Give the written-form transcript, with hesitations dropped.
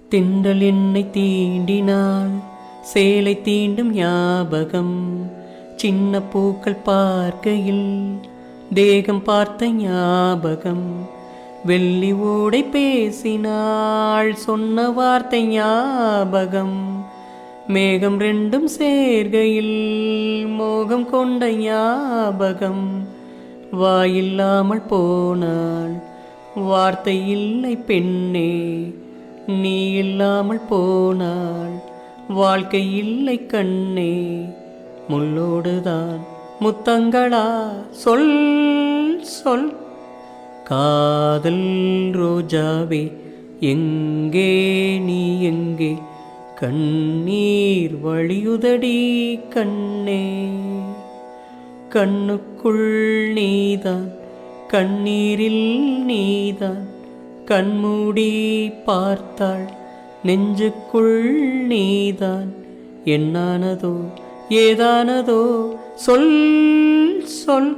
திண்டல் என்னை தீண்டினாள், சேலை தீண்டும் ஞாபகம். சின்ன பூக்கள் பார்க்கையில் தேகம் பார்த்த ஞாபகம். வெள்ளி ஓடை பேசினாள், சொன்ன வார்த்தை ஞாபகம். மேகம் ரெண்டும் சேர்கையில் மோகம் கொண்ட ஞாபகம். வாயில்லாமல் போனாள், வார்த்தை இல்லை பெண்ணே. நீ இல்லாமல் போனாள், வாழ்க்கை இல்லை கண்ணே. முள்ளோடுதான் முத்தங்களா, சொல் சொல். காதல் ரோஜாவே எங்கே நீ எங்கே? கண்ணீர் வழியுதடி கண்ணே. கண்ணுக்குள் நீதான், கண்ணீரில் நீதான். கண்மூடி பார்த்தாள், நெஞ்சுக்குள் நீதான். என்னானதோ ஏதானதோ, சொல் சொல்.